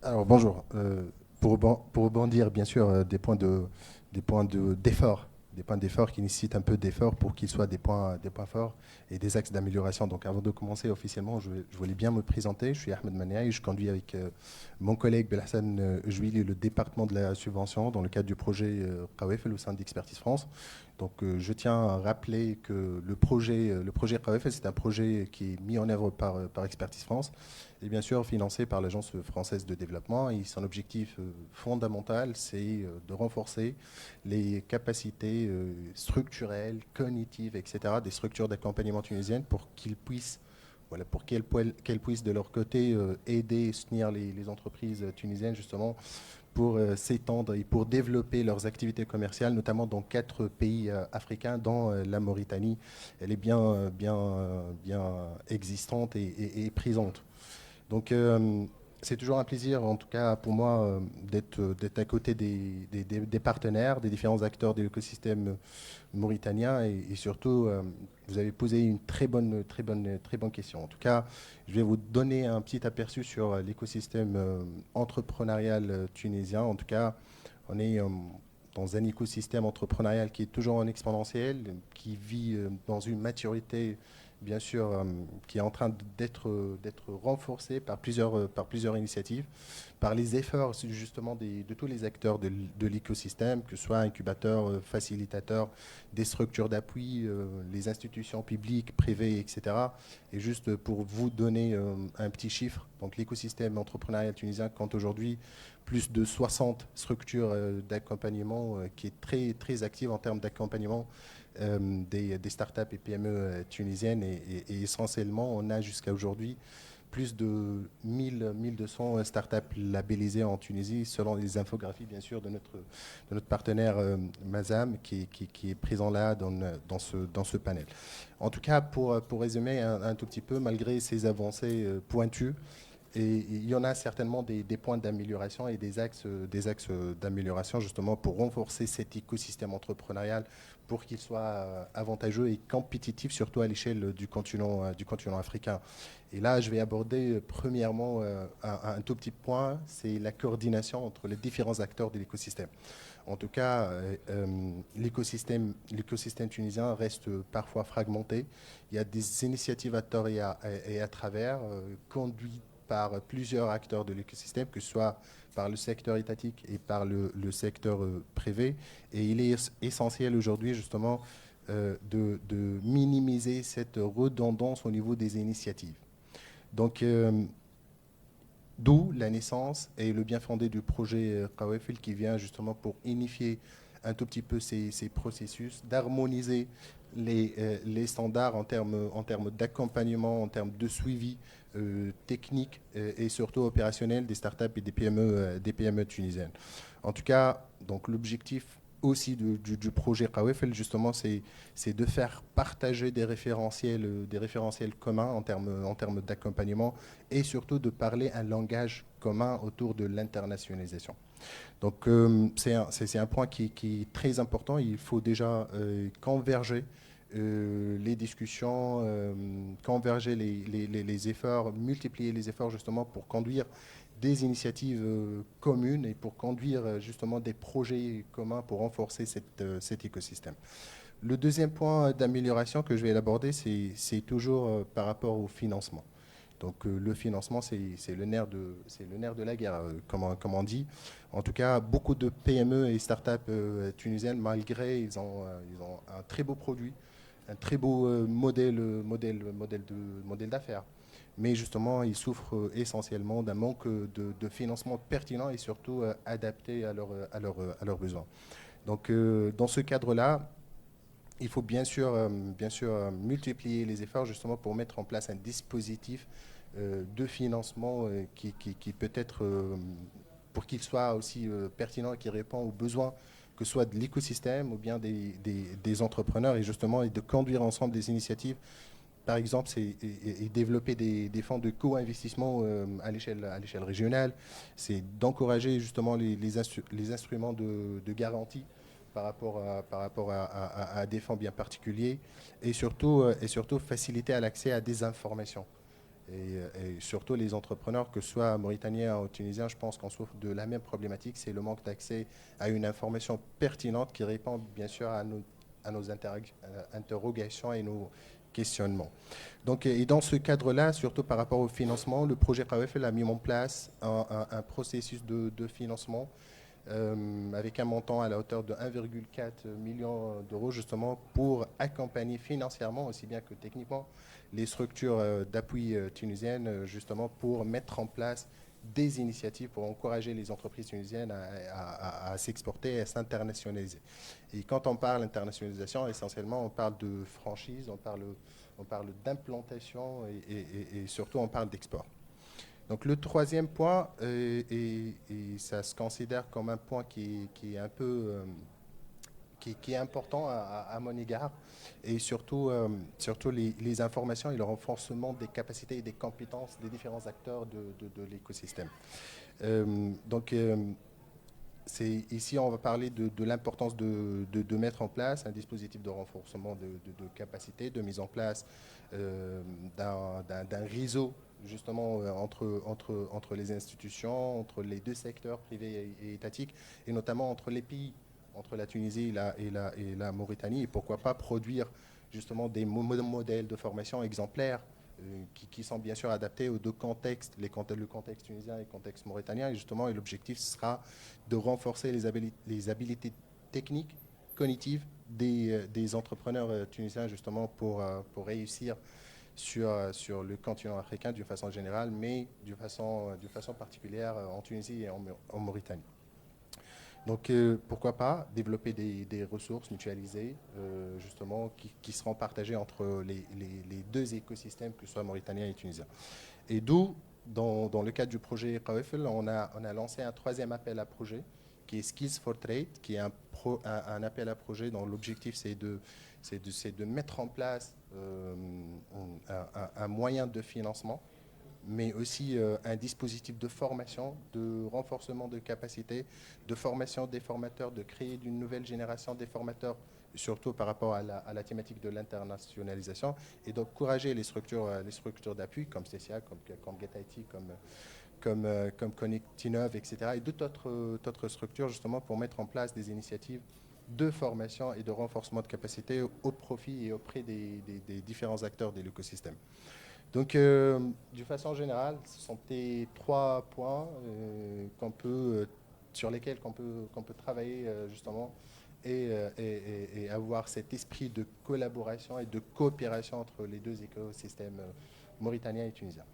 Alors bonjour. Pour rebondir, bien sûr, d'effort, des points d'effort qui nécessitent un peu d'effort pour qu'ils soient des points forts et des axes d'amélioration. Donc avant de commencer officiellement, je voulais bien me présenter. Je suis Ahmed Maniaï, je conduis avec mon collègue Belhassan Jouili le département de la subvention dans le cadre du projet Qawefel au sein d'Expertise France. Donc je tiens à rappeler que le projet Qawefel, c'est un projet qui est mis en œuvre par Expertise France et bien sûr financé par l'Agence française de développement. Et son objectif fondamental, c'est de renforcer les capacités structurelles, cognitives, etc., des structures d'accompagnement tunisiennes pour qu'ils puissent voilà, pour qu'elles puissent de leur côté aider et soutenir les entreprises tunisiennes justement pour s'étendre et pour développer leurs activités commerciales, notamment dans 4 pays africains, dont la Mauritanie. Elle est bien existante et présente. Donc, c'est toujours un plaisir, en tout cas pour moi, d'être à côté des partenaires, des différents acteurs de l'écosystème mauritanien et surtout, vous avez posé une très bonne question. En tout cas, je vais vous donner un petit aperçu sur l'écosystème entrepreneurial tunisien. En tout cas, on est dans un écosystème entrepreneurial qui est toujours en exponentiel, qui vit dans une maturité bien sûr, qui est en train d'être renforcé par plusieurs initiatives, par les efforts justement de tous les acteurs de l'écosystème, que ce soit incubateurs, facilitateurs, des structures d'appui, les institutions publiques, privées, etc. Et juste pour vous donner un petit chiffre, donc l'écosystème entrepreneurial tunisien compte aujourd'hui plus de 60 structures d'accompagnement qui est très active en termes d'accompagnement des startups et PME tunisiennes et essentiellement, on a jusqu'à aujourd'hui plus de 1200 startups labellisées en Tunisie, selon les infographies, bien sûr, de notre partenaire Mazam, qui est présent là dans ce panel. En tout cas, pour résumer un tout petit peu, malgré ces avancées pointues, et il y en a certainement des points d'amélioration et des axes d'amélioration justement pour renforcer cet écosystème entrepreneurial pour qu'il soit avantageux et compétitif, surtout à l'échelle du continent africain. Et là, je vais aborder premièrement un tout petit point, c'est la coordination entre les différents acteurs de l'écosystème. En tout cas, l'écosystème tunisien reste parfois fragmenté. Il y a des initiatives à tort et à travers, conduites par plusieurs acteurs de l'écosystème, que ce soit par le secteur étatique et par le secteur privé. Et il est essentiel aujourd'hui, justement, de minimiser cette redondance au niveau des initiatives. Donc, d'où la naissance et le bien fondé du projet Qawafil qui vient justement pour unifier un tout petit peu ces processus, d'harmoniser les standards en termes d'accompagnement, en termes de suivi technique et surtout opérationnel des startups et des PME tunisiennes. En tout cas, donc l'objectif aussi du projet Qawafil, justement, c'est de faire partager des référentiels communs en termes d'accompagnement et surtout de parler un langage commun autour de l'internationalisation. Donc c'est un point qui est très important. Il faut déjà converger les discussions, converger les efforts, multiplier les efforts justement pour conduire des initiatives communes et pour conduire justement des projets communs pour renforcer cet écosystème. Le deuxième point d'amélioration que je vais aborder, c'est toujours par rapport au financement. Donc le financement, c'est le nerf de la guerre, comme on dit. En tout cas, beaucoup de PME et startups tunisiennes, malgré ils ont un très beau produit, un très beau modèle d'affaires. Mais justement, ils souffrent essentiellement d'un manque de financement pertinent et surtout adapté à leurs besoins. Donc dans ce cadre-là, il faut bien sûr multiplier les efforts justement pour mettre en place un dispositif de financement qui peut être, pour qu'il soit aussi pertinent et qui répond aux besoins que ce soit de l'écosystème ou bien des entrepreneurs et justement et de conduire ensemble des initiatives. Par exemple, c'est et développer des fonds de co-investissement à l'échelle régionale. C'est d'encourager justement les instruments de garantie par rapport à des fonds bien particuliers et surtout faciliter l'accès à des informations. et surtout les entrepreneurs, que ce soit mauritaniens ou tunisiens, je pense qu'on souffre de la même problématique, c'est le manque d'accès à une information pertinente qui répond bien sûr à nos interrogations et nos questionnements. Donc, et dans ce cadre-là, surtout par rapport au financement, le projet KWFL a mis en place un processus de financement avec un montant à la hauteur de 1,4 million d'euros justement pour accompagner financièrement aussi bien que techniquement les structures d'appui tunisiennes justement pour mettre en place des initiatives pour encourager les entreprises tunisiennes à s'exporter et à s'internationaliser. Et quand on parle d'internationalisation, essentiellement on parle de franchise, on parle d'implantation et surtout on parle d'export. Donc le troisième point, et ça se considère comme un point qui est un peu qui est important à mon égard, et surtout, surtout les informations et le renforcement des capacités et des compétences des différents acteurs de l'écosystème. Donc ici, on va parler de l'importance de mettre en place un dispositif de renforcement de capacité, de mise en place d'un réseau justement entre les institutions, entre les deux secteurs privés et étatiques, et notamment entre les pays, entre la Tunisie et la Mauritanie, et pourquoi pas produire justement des modèles de formation exemplaires qui sont bien sûr adaptés aux deux contextes, le contexte tunisien et le contexte mauritanien. Et justement, l'objectif sera de renforcer les habiletés techniques, cognitives des entrepreneurs tunisiens justement pour réussir sur le continent africain d'une façon générale, mais d'une façon particulière en Tunisie et en Mauritanie. Donc pourquoi pas développer des ressources mutualisées justement qui seront partagées entre les deux écosystèmes, que ce soit mauritanien et tunisien. Et d'où, dans le cadre du projet KWFL, on a lancé un troisième appel à projet qui est Skills for Trade, qui est un appel à projet dont l'objectif c'est de mettre en place un moyen de financement, mais aussi un dispositif de formation, de renforcement de capacités, de formation des formateurs, de créer une nouvelle génération des formateurs, surtout par rapport à la thématique de l'internationalisation, et d'encourager les structures d'appui comme CCA, comme GetIT, comme Connectinov, etc., et d'autres structures justement pour mettre en place des initiatives de formation et de renforcement de capacités au profit et auprès des différents acteurs de l'écosystème. Donc, d'une façon générale, ce sont les trois points sur lesquels qu'on peut travailler justement et avoir cet esprit de collaboration et de coopération entre les deux écosystèmes mauritaniens et tunisiens.